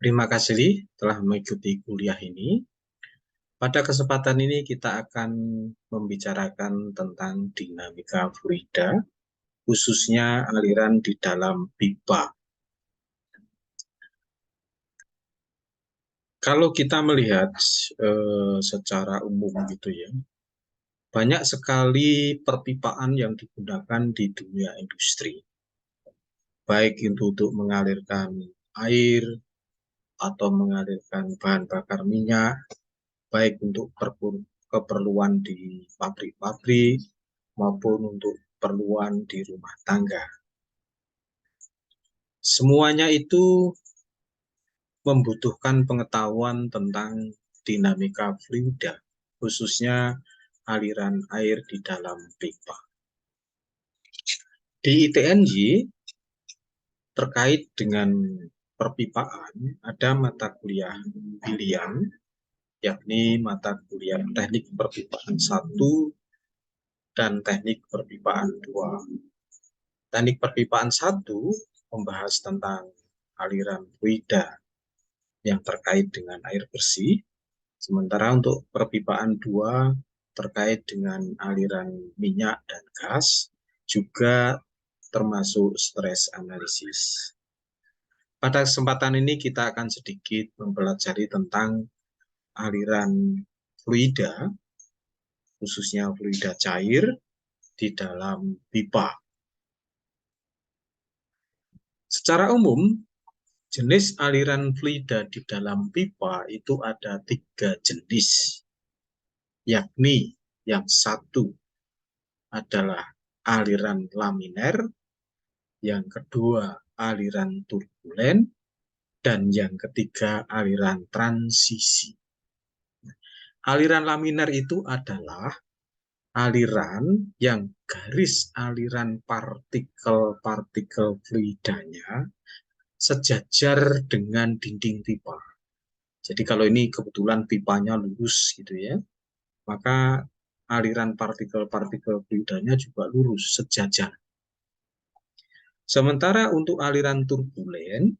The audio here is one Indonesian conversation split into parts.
Terima kasih telah mengikuti kuliah ini. Pada kesempatan ini kita akan membicarakan tentang dinamika fluida, khususnya aliran di dalam pipa. Kalau kita melihat secara umum gitu ya, banyak sekali perpipaan yang digunakan di dunia industri, baik itu untuk mengalirkan air atau mengalirkan bahan bakar minyak, baik untuk keperluan di pabrik-pabrik maupun untuk keperluan di rumah tangga. Semuanya itu membutuhkan pengetahuan tentang dinamika fluida, khususnya aliran air di dalam pipa. Di ITNJ, terkait dengan perpipaan, ada mata kuliah pilihan, yakni mata kuliah teknik perpipaan 1 dan teknik perpipaan 2. Teknik perpipaan 1 membahas tentang aliran fluida yang terkait dengan air bersih, sementara untuk perpipaan 2 terkait dengan aliran minyak dan gas, juga termasuk stress analisis. Pada kesempatan ini kita akan sedikit mempelajari tentang aliran fluida, khususnya fluida cair di dalam pipa. Secara umum, jenis aliran fluida di dalam pipa itu ada 3 jenis, yakni yang satu adalah aliran laminer, yang kedua aliran turbulen, dan yang ketiga aliran transisi. Aliran laminer itu adalah aliran yang garis aliran partikel-partikel fluidanya sejajar dengan dinding pipa. Jadi kalau ini kebetulan pipanya lurus gitu ya, maka aliran partikel-partikel fluidanya juga lurus, sejajar. Sementara untuk aliran turbulen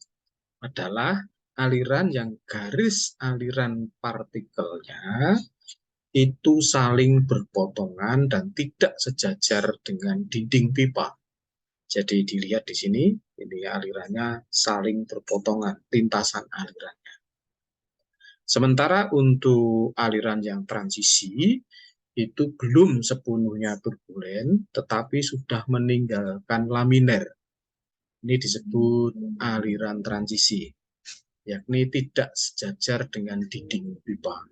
adalah aliran yang garis aliran partikelnya itu saling berpotongan dan tidak sejajar dengan dinding pipa. Jadi dilihat di sini, ini alirannya saling berpotongan, lintasan alirannya. Sementara untuk aliran yang transisi, itu belum sepenuhnya turbulen, tetapi sudah meninggalkan laminer. Ini disebut aliran transisi, yakni tidak sejajar dengan dinding pipa,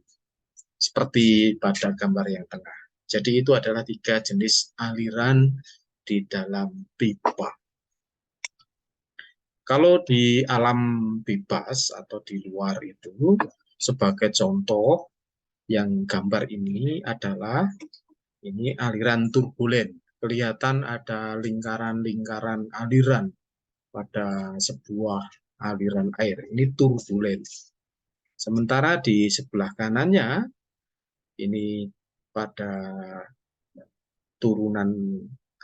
seperti pada gambar yang tengah. Jadi itu adalah 3 jenis aliran di dalam pipa. Kalau di alam bebas atau di luar itu, sebagai contoh, yang gambar ini adalah ini aliran turbulen. Kelihatan ada lingkaran-lingkaran aliran pada sebuah aliran air. Ini turbulen. Sementara di sebelah kanannya, ini pada turunan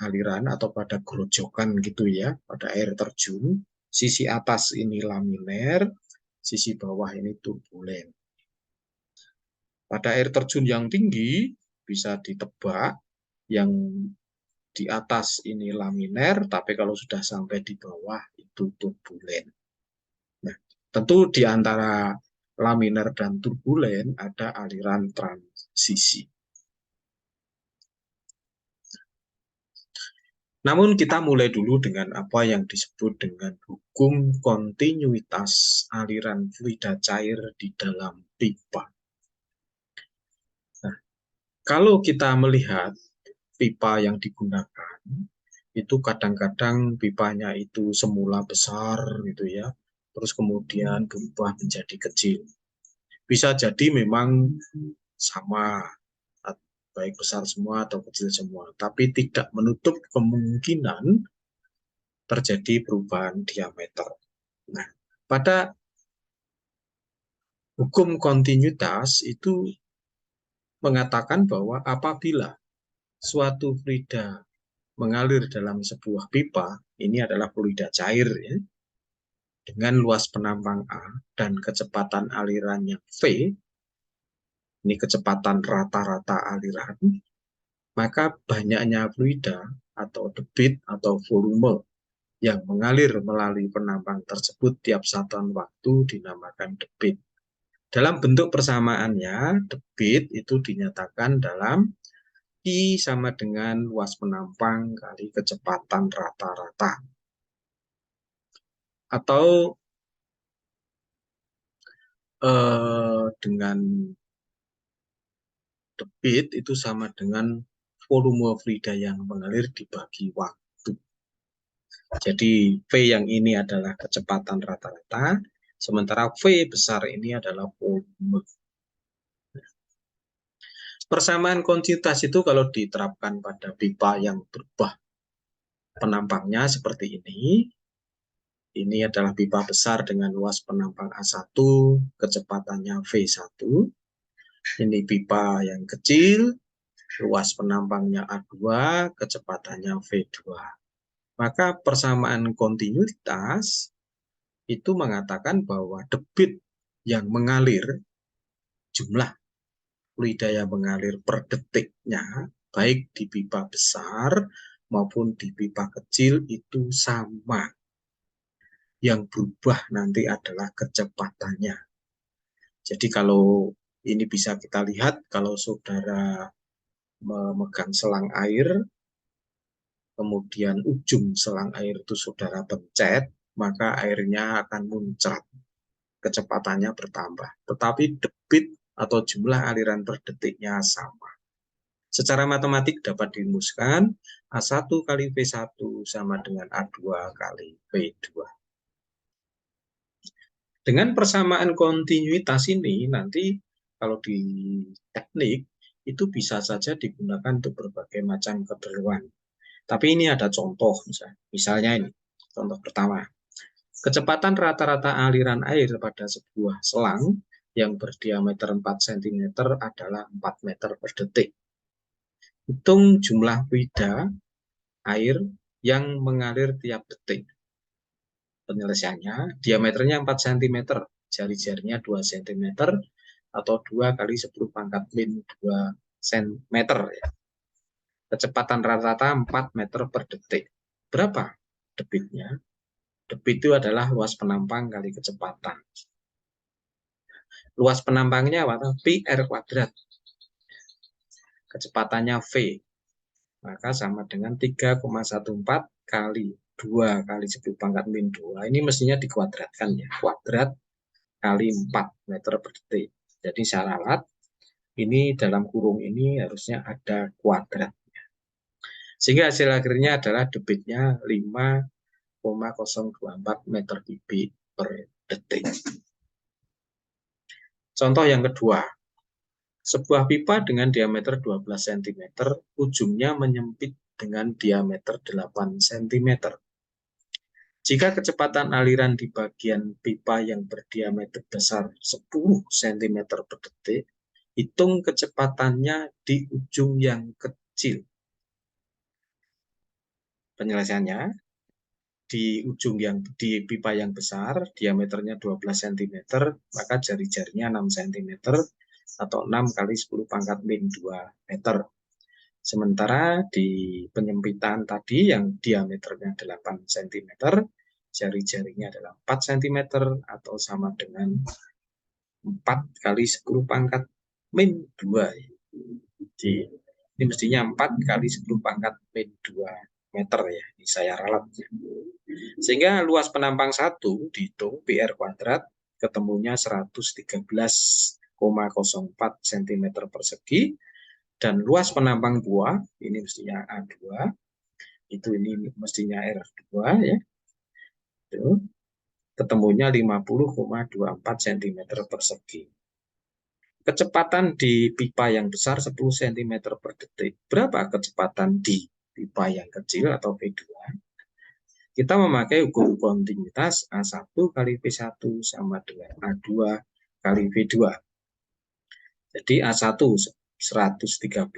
aliran atau pada gerojokan gitu ya, pada air terjun. Sisi atas ini laminer, sisi bawah ini turbulen. Pada air terjun yang tinggi bisa ditebak, yang di atas ini laminer, tapi kalau sudah sampai di bawah itu turbulen. Nah, tentu di antara laminer dan turbulen ada aliran transisi. Namun kita mulai dulu dengan apa yang disebut dengan hukum kontinuitas aliran fluida cair di dalam pipa. Nah, kalau kita melihat pipa yang digunakan, itu kadang-kadang pipanya itu semula besar gitu ya, terus kemudian berubah menjadi kecil. Bisa jadi memang sama, baik besar semua atau kecil semua, tapi tidak menutup kemungkinan terjadi perubahan diameter. Nah, pada hukum kontinuitas itu mengatakan bahwa apabila suatu fluida mengalir dalam sebuah pipa, ini adalah fluida cair ya, dengan luas penampang A dan kecepatan alirannya V, ini kecepatan rata-rata aliran, maka banyaknya fluida atau debit atau volume yang mengalir melalui penampang tersebut tiap satuan waktu dinamakan debit. Dalam bentuk persamaannya, debit itu dinyatakan dalam I sama dengan luas penampang kali kecepatan rata-rata. Atau dengan debit itu sama dengan volume fluida yang mengalir dibagi waktu. Jadi V yang ini adalah kecepatan rata-rata, sementara V besar ini adalah volume. Persamaan kontinuitas itu kalau diterapkan pada pipa yang berubah penampangnya seperti ini. Ini adalah pipa besar dengan luas penampang A1, kecepatannya V1. Ini pipa yang kecil, luas penampangnya A2, kecepatannya V2. Maka persamaan kontinuitas itu mengatakan bahwa debit yang mengalir, jumlah fluida yang mengalir per detiknya, baik di pipa besar maupun di pipa kecil itu sama. Yang berubah nanti adalah kecepatannya. Jadi kalau ini bisa kita lihat, kalau saudara memegang selang air, kemudian ujung selang air itu saudara pencet, maka airnya akan muncrat. Kecepatannya bertambah. Tetapi debit atau jumlah aliran per detiknya sama. Secara matematik dapat dirumuskan A1 kali V1 sama dengan A2 kali V2. Dengan persamaan kontinuitas ini nanti kalau di teknik itu bisa saja digunakan untuk berbagai macam keperluan. Tapi ini ada contoh misalnya ini. Contoh pertama. Kecepatan rata-rata aliran air pada sebuah selang yang berdiameter 4 cm adalah 4 meter per detik. Hitung jumlah fluida air yang mengalir tiap detik. Penyelesaiannya, diameternya 4 cm, jari-jarinya 2 cm, atau 2 kali 10 pangkat min 2 cm. Ya. Kecepatan rata-rata 4 meter per detik. Berapa debitnya? Debit itu adalah luas penampang kali kecepatan. Luas penampangnya apa? Pi R kuadrat. Kecepatannya V. Maka sama dengan 3,14 kali 2 kali 10 pangkat min 2. Ini mestinya dikuadratkan ya. Kuadrat kali 4 meter per detik. Jadi saya ralat, ini dalam kurung ini harusnya ada kuadratnya. Sehingga hasil akhirnya adalah debitnya 5,024 meter kubik per detik. Contoh yang kedua, sebuah pipa dengan diameter 12 cm, ujungnya menyempit dengan diameter 8 cm. Jika kecepatan aliran di bagian pipa yang berdiameter besar 10 cm per detik, hitung kecepatannya di ujung yang kecil. Penyelesaiannya, di ujung yang di pipa yang besar, diameternya 12 cm, maka jari-jarinya 6 cm, atau 6 kali 10 pangkat min 2 meter. Sementara di penyempitan tadi yang diameternya 8 cm, jari-jarinya adalah 4 cm atau sama dengan 4 kali 10 pangkat min 2. Jadi, ini mestinya 4 kali 10 pangkat min 2 meter ya. Ini saya ralat. Sehingga luas penampang 1 dihitung PR kuadrat ketemunya 113,04 cm persegi. Dan luas penampang 2, ini mestinya A2, itu ini mestinya R2 ya. Itu ketemunya 50,24 cm persegi. Kecepatan di pipa yang besar 10 cm per detik. Berapa kecepatan di pipa yang kecil atau V2? Kita memakai ukur kontinuitas A1 kali V1 sama dengan A2 kali V2. Jadi A1 113,04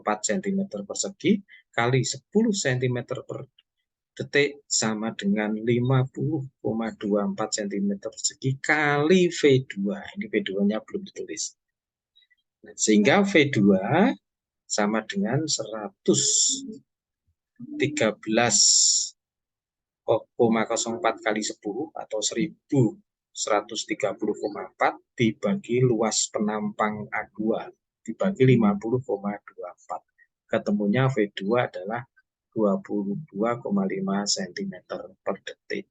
cm persegi kali 10 cm per detik sama dengan 50,24 cm persegi kali V2. Ini V2-nya belum ditulis. Nah, sehingga V2 sama dengan 113,04 kali 10 atau 1130,4 dibagi luas penampang A2 dibagi 50,24. Ketemunya V2 adalah 22,5 cm per detik.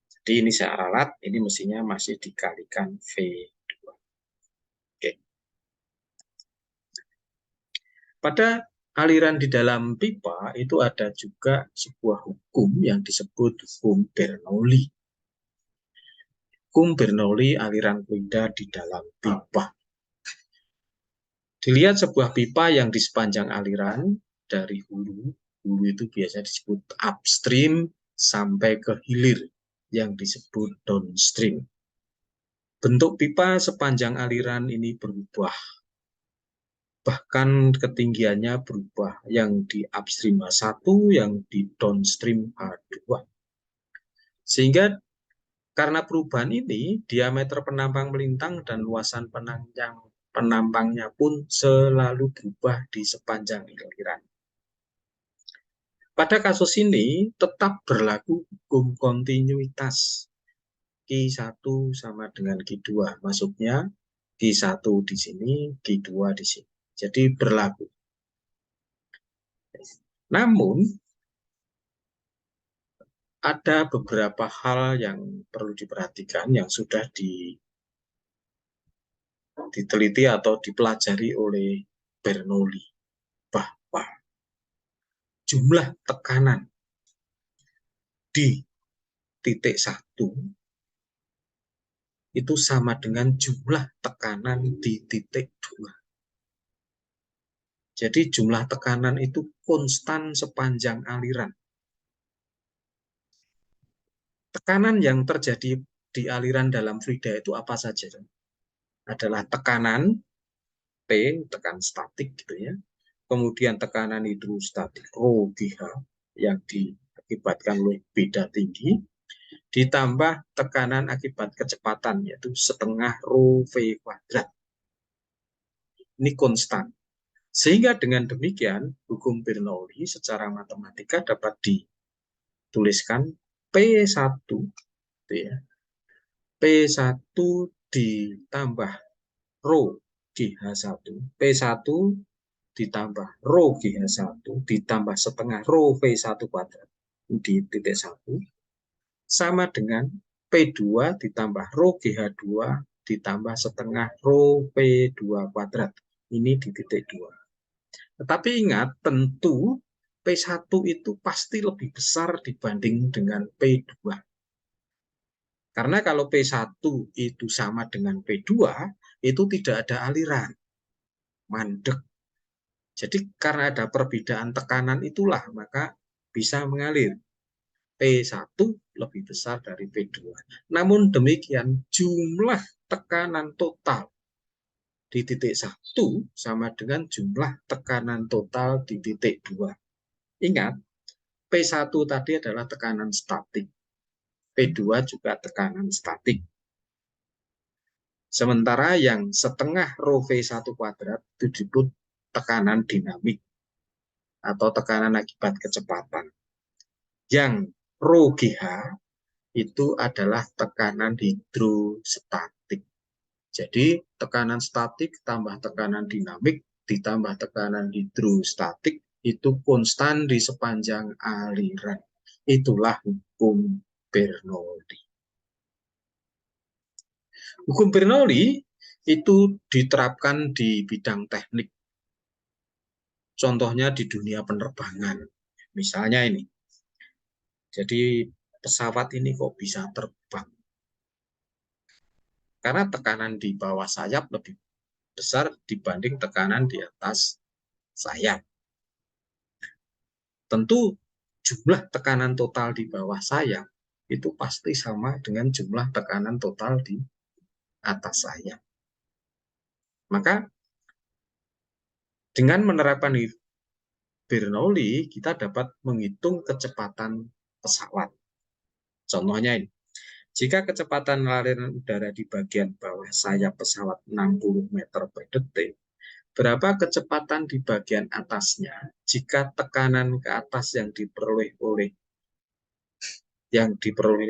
Jadi ini saya ralat, ini mestinya masih dikalikan V2. Oke. Pada aliran di dalam pipa itu ada juga sebuah hukum yang disebut hukum Bernoulli. Hukum Bernoulli aliran fluida di dalam pipa. Dilihat sebuah pipa yang di sepanjang aliran dari hulu itu biasanya disebut upstream sampai ke hilir yang disebut downstream. Bentuk pipa sepanjang aliran ini berubah. Bahkan ketinggiannya berubah. Yang di upstream H1, yang di downstream H2. Sehingga karena perubahan ini, diameter penampang melintang dan luasan penampangnya pun selalu berubah di sepanjang aliran. Pada kasus ini tetap berlaku hukum kontinuitas. Q1 sama dengan Q2. Maksudnya Q1 di sini, Q2 di sini. Jadi berlaku. Namun, ada beberapa hal yang perlu diperhatikan yang sudah diteliti atau dipelajari oleh Bernoulli. Bahwa jumlah tekanan di titik 1 itu sama dengan jumlah tekanan di titik 2. Jadi jumlah tekanan itu konstan sepanjang aliran. Tekanan yang terjadi di aliran dalam fluida itu apa saja? Adalah tekanan P, tekan statik gitu ya. Kemudian tekanan hidrostatik Rho GH yang diakibatkan oleh beda tinggi, ditambah tekanan akibat kecepatan yaitu setengah Rho V kuadrat. Ini konstan. Sehingga dengan demikian hukum Bernoulli secara matematika dapat dituliskan P1 gitu ya. P1 ditambah Rho GH1, P1 ditambah Rho GH1 ditambah setengah Rho V1 kuadrat di titik 1 sama dengan P2 ditambah Rho GH2 ditambah setengah Rho P2 kuadrat. Ini di titik 2. Tetapi ingat, tentu P1 itu pasti lebih besar dibanding dengan P2. Karena kalau P1 itu sama dengan P2, itu tidak ada aliran. Mandek. Jadi karena ada perbedaan tekanan itulah, maka bisa mengalir. P1 lebih besar dari P2. Namun demikian, jumlah tekanan total di titik 1 sama dengan jumlah tekanan total di titik 2. Ingat, P1 tadi adalah tekanan statik. P2 juga tekanan statik. Sementara yang setengah Rho V1 kuadrat itu disebut tekanan dinamik atau tekanan akibat kecepatan. Yang Rho GH itu adalah tekanan hidrostatik. Jadi tekanan statik tambah tekanan dinamik ditambah tekanan hidrostatik itu konstan di sepanjang aliran. Itulah hukum Bernoulli. Hukum Bernoulli itu diterapkan di bidang teknik. Contohnya di dunia penerbangan. Misalnya ini. Jadi pesawat ini kok bisa terbang? Karena tekanan di bawah sayap lebih besar dibanding tekanan di atas sayap. Tentu jumlah tekanan total di bawah sayap itu pasti sama dengan jumlah tekanan total di atas sayap. Maka dengan menerapkan Bernoulli, kita dapat menghitung kecepatan pesawat. Contohnya ini, jika kecepatan aliran udara di bagian bawah sayap pesawat 60 meter per detik, berapa kecepatan di bagian atasnya jika tekanan ke atas yang diperoleh oleh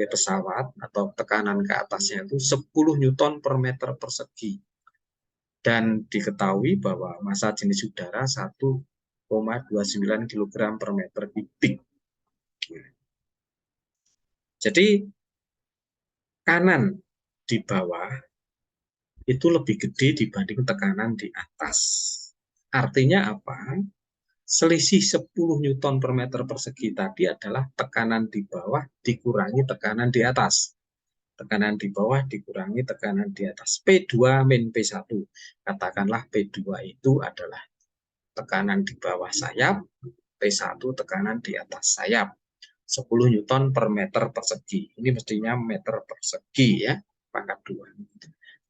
pesawat atau tekanan ke atasnya itu 10 Newton per meter persegi. Dan diketahui bahwa massa jenis udara 1,29 kg per meter kubik. Jadi kanan di bawah itu lebih gede dibanding tekanan di atas. Artinya apa? Selisih 10 Newton per meter persegi tadi adalah tekanan di bawah dikurangi tekanan di atas. Tekanan di bawah dikurangi tekanan di atas. P2 min P1. Katakanlah P2 itu adalah tekanan di bawah sayap, P1 tekanan di atas sayap. 10 Newton per meter persegi. Ini mestinya meter persegi ya, pangkat 2.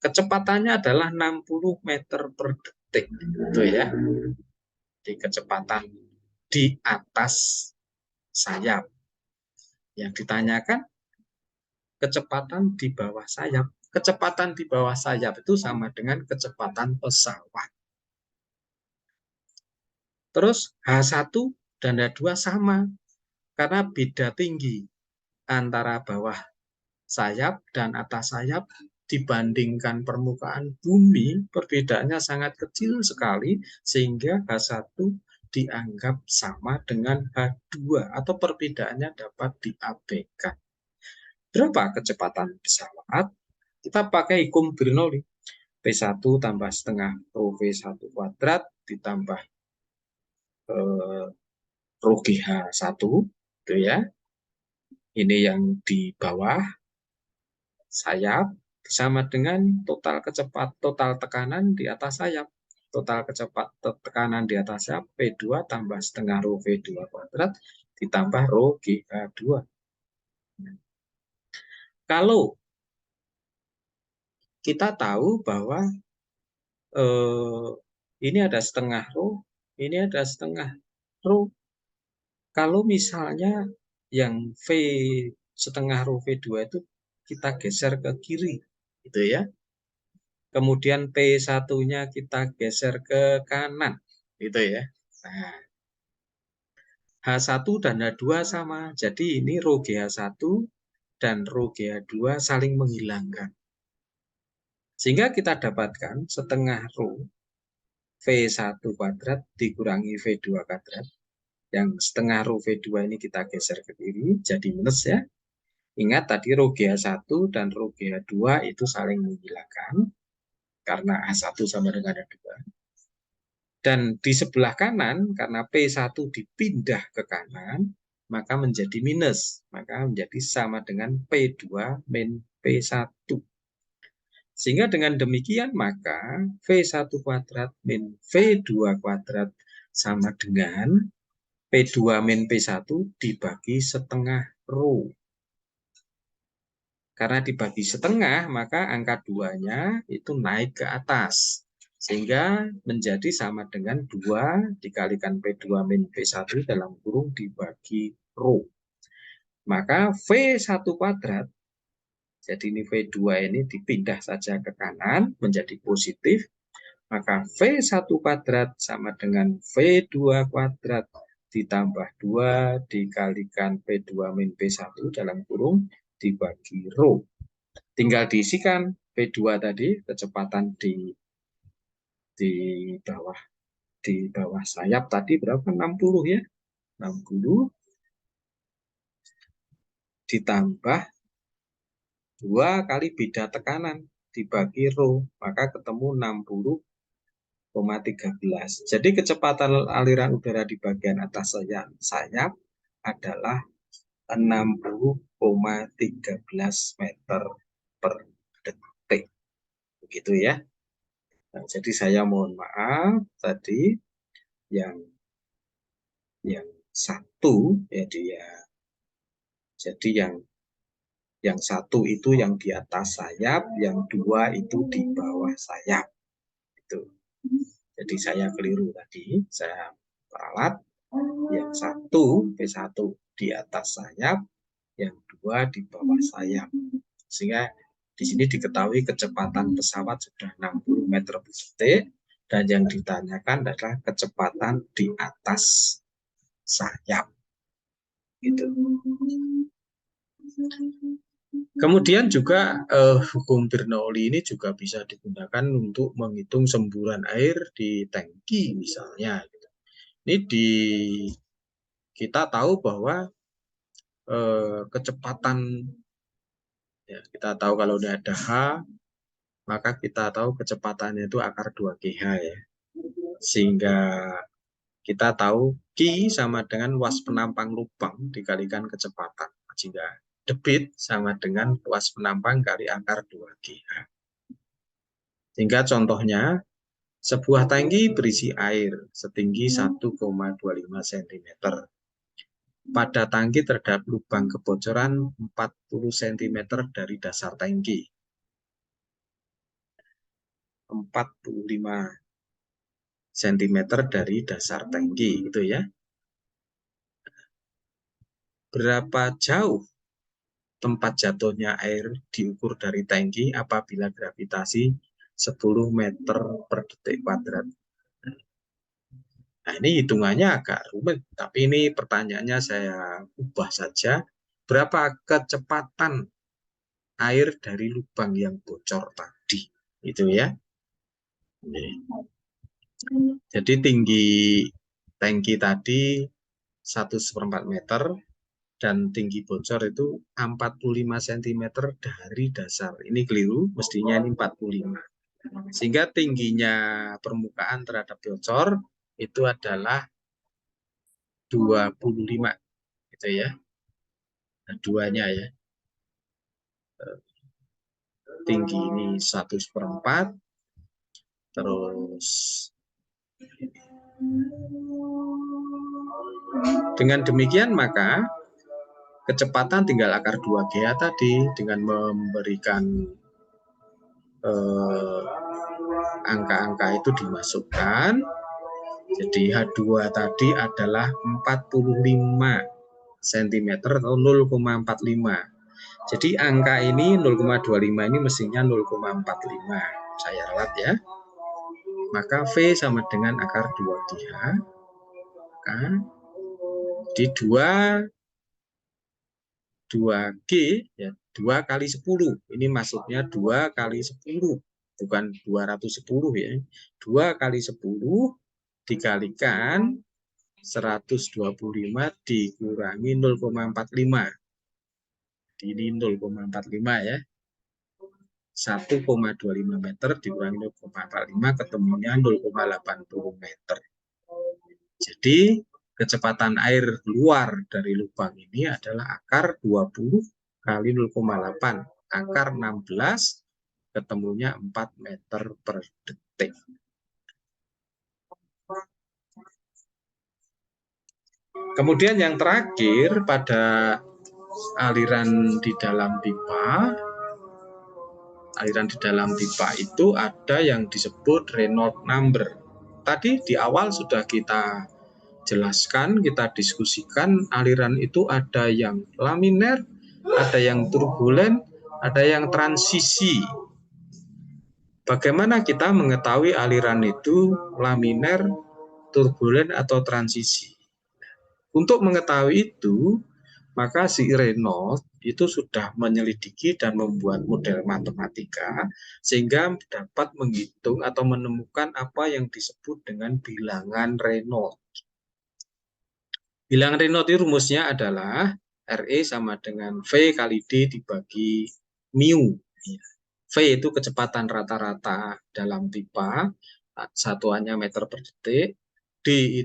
Kecepatannya adalah 60 meter per detik. Itu ya. Di kecepatan di atas sayap. Yang ditanyakan kecepatan di bawah sayap. Kecepatan di bawah sayap itu sama dengan kecepatan pesawat. Terus H1 dan H2 sama. Karena beda tinggi antara bawah sayap dan atas sayap dibandingkan permukaan bumi, perbedaannya sangat kecil sekali, sehingga H1 dianggap sama dengan H2 atau perbedaannya dapat diabaikan. Berapa kecepatan pesawat? Kita pakai hukum Bernoulli. P1 tambah setengah rho V1 kuadrat ditambah rho GH1, itu ya. Ini yang di bawah sayap sama dengan total tekanan di atas sayap. Total tekanan di atas sayap P2 tambah setengah rho V2 kuadrat ditambah rho GH2. Kalau kita tahu bahwa ini ada setengah rho, ini ada setengah rho. Kalau misalnya yang V setengah rho V2 itu kita geser ke kiri, gitu ya. Kemudian P1-nya kita geser ke kanan, gitu ya. Nah, H1 dan H2 sama. Jadi ini rho GH1 dan rho GH2 saling menghilangkan. Sehingga kita dapatkan setengah rho V1 kuadrat dikurangi V2 kuadrat. Yang setengah rho V2 ini kita geser ke kiri, jadi minus ya. Ingat tadi rho GH1 dan rho GH2 itu saling menghilangkan, karena H1 sama dengan H2. Dan di sebelah kanan, karena P1 dipindah ke kanan, maka menjadi minus. Maka menjadi sama dengan P2 min P1. Sehingga dengan demikian maka V1 kuadrat min V2 kuadrat sama dengan P2 min P1 dibagi setengah rho. Karena dibagi setengah, maka angka 2-nya itu naik ke atas. Sehingga menjadi sama dengan 2 dikalikan P2 min P1 dalam kurung dibagi rho. Maka V1 kuadrat, jadi ini V2 ini dipindah saja ke kanan menjadi positif. Maka V1 kuadrat sama dengan V2 kuadrat ditambah 2 dikalikan P2 min P1 dalam kurung dibagi rho. Tinggal diisikan P2 tadi, kecepatan di bawah sayap tadi berapa? 60 ya. 60 ditambah 2 kali beda tekanan dibagi rho, maka ketemu 60,13. Jadi kecepatan aliran udara di bagian atas sayap adalah 60,13 meter per detik. Begitu ya. Nah, jadi saya mohon maaf tadi yang satu ya dia. Jadi yang satu itu yang di atas sayap, yang 2 itu di bawah sayap. Itu. Jadi saya keliru tadi, saya peralat. Yang satu P1 di atas sayap, yang dua di bawah sayap. Sehingga di sini diketahui kecepatan pesawat sudah 60 meter per detik, dan yang ditanyakan adalah kecepatan di atas sayap. Gitu. Kemudian juga hukum Bernoulli ini juga bisa digunakan untuk menghitung semburan air di tangki misalnya. Ini kita tahu bahwa kecepatan, ya, kita tahu kalau udah ada H, maka kita tahu kecepatannya itu akar 2GH ya. Sehingga kita tahu Q sama dengan luas penampang lubang dikalikan kecepatan. Jika debit sama dengan luas penampang kali akar 2GH. Sehingga contohnya, sebuah tangki berisi air setinggi 1,25 cm. Pada tangki terdapat lubang kebocoran 40 cm dari dasar tangki. 45 cm dari dasar tangki, gitu ya. Berapa jauh tempat jatuhnya air diukur dari tangki apabila gravitasi 10 meter per detik kuadrat. Nah, ini hitungannya agak rumit, tapi ini pertanyaannya saya ubah saja. Berapa kecepatan air dari lubang yang bocor tadi? Itu ya. Jadi tinggi tangki tadi 1/4 meter, dan tinggi bocor itu 45 cm dari dasar. Ini keliru, mestinya ini 45. Sehingga tingginya permukaan terhadap bocor itu adalah 25, gitu ya. Nah, duanya ya. Tinggi ini 1/4, terus dengan demikian maka kecepatan tinggal akar 2GH tadi dengan memberikan angka-angka itu dimasukkan. Jadi H2 tadi adalah 45 cm atau 0,45. Jadi angka ini 0,25 ini mestinya 0,45. Saya ralat ya. Maka V sama dengan akar 2GH. Maka di 2G ya, 2 kali 10. Ini maksudnya 2 kali 10, bukan 210 ya. 2 kali 10 dikalikan 125 dikurangi 0,45. Ini 0,45 ya. 1,25 meter dikurangi 0,45 ketemunya 0,80 meter. Jadi kecepatan air keluar dari lubang ini adalah akar 20 kali 0,8. Akar 16 ketemunya 4 meter per detik. Kemudian yang terakhir pada aliran di dalam pipa. Aliran di dalam pipa itu ada yang disebut Reynolds number. Tadi di awal sudah kita jelaskan, kita diskusikan aliran itu ada yang laminer, ada yang turbulen, ada yang transisi. Bagaimana kita mengetahui aliran itu laminer, turbulen, atau transisi? Untuk mengetahui itu, maka si Reynolds itu sudah menyelidiki dan membuat model matematika sehingga dapat menghitung atau menemukan apa yang disebut dengan bilangan Reynolds. Bilangan Reynolds itu rumusnya adalah RE sama dengan V kali D dibagi mu. V itu kecepatan rata-rata dalam pipa, satuannya meter per detik. D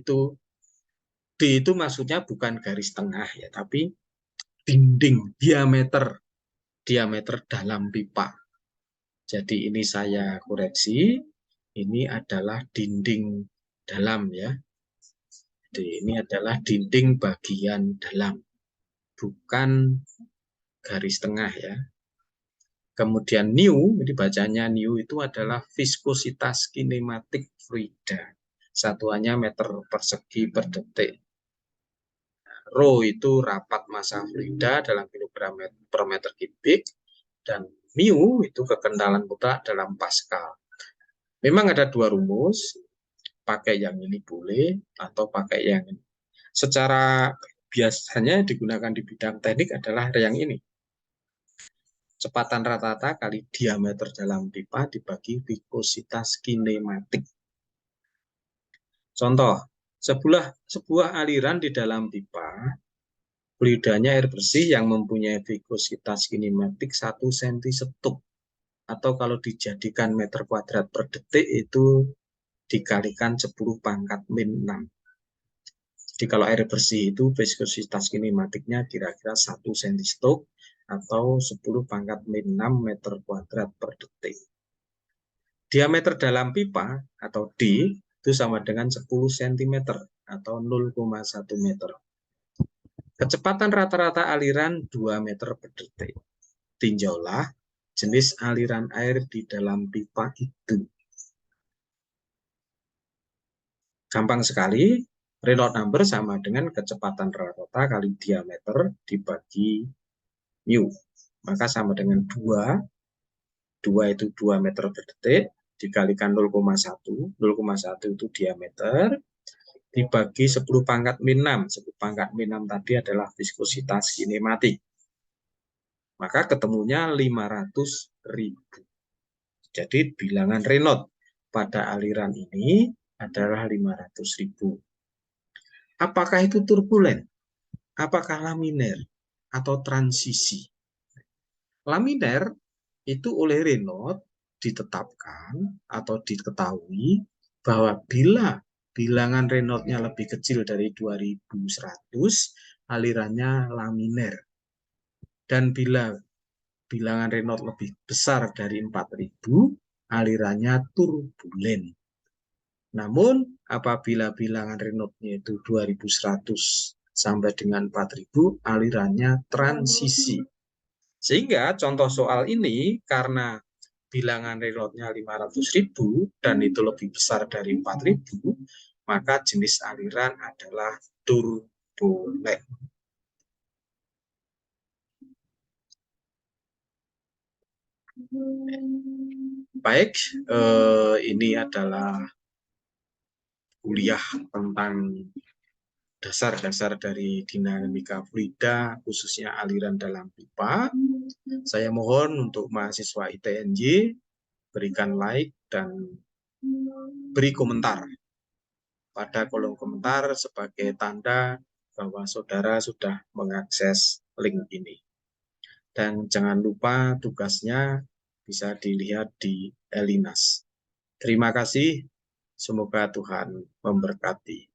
itu maksudnya bukan garis tengah ya, tapi dinding diameter dalam pipa. Jadi ini saya koreksi, ini adalah dinding dalam ya. Jadi ini adalah dinding bagian dalam, bukan garis tengah ya. Kemudian nu, ini bacanya nu itu adalah viskositas kinematik fluida. Satuannya meter persegi per detik. Rho itu rapat massa fluida dalam kilogram per meter kubik, dan mu itu kekentalan mutlak dalam Pascal. Memang ada dua rumus, pakai yang ini boleh atau pakai yang ini. Secara biasanya digunakan di bidang teknik adalah yang ini. Kecepatan rata-rata kali diameter dalam pipa dibagi viskositas kinematik. Contoh, sebuah aliran di dalam pipa, fluidanya air bersih yang mempunyai viskositas kinematik 1 cm setub. Atau kalau dijadikan meter kuadrat per detik itu dikalikan 10 pangkat min 6. Jadi kalau air bersih itu viskositas kinematiknya kira-kira 1 cm setub atau 10 pangkat min 6 meter kuadrat per detik. Diameter dalam pipa atau D itu sama dengan 10 cm atau 0,1 meter. Kecepatan rata-rata aliran 2 meter per detik. Tinjaulah jenis aliran air di dalam pipa itu. Gampang sekali, Reynolds number sama dengan kecepatan rata-rata kali diameter dibagi mu. Maka sama dengan 2. 2 itu 2 meter per detik, dikalikan 0,1. 0,1 itu diameter, dibagi 10 pangkat min 6. 10 pangkat min 6 tadi adalah viskositas kinematik. Maka ketemunya 500.000. Jadi bilangan Reynolds pada aliran ini adalah 500.000. Apakah itu turbulen? Apakah laminer atau transisi? Laminer itu oleh Reynolds ditetapkan atau diketahui bahwa bila bilangan Reynolds-nya lebih kecil dari 2100, alirannya laminer. Dan bila bilangan Reynolds lebih besar dari 4000, alirannya turbulen. Namun, apabila bilangan Reynolds-nya itu 2100 sampai dengan 4000, alirannya transisi. Sehingga contoh soal ini, karena bilangan Reynolds-nya 500.000 dan itu lebih besar dari 4000, maka jenis aliran adalah turbulen. Baik, ini adalah kuliah tentang dasar-dasar dari dinamika fluida, khususnya aliran dalam pipa. Saya mohon untuk mahasiswa ITNJ, berikan like dan beri komentar pada kolom komentar sebagai tanda bahwa saudara sudah mengakses link ini. Dan jangan lupa tugasnya bisa dilihat di Elinas. Terima kasih, semoga Tuhan memberkati.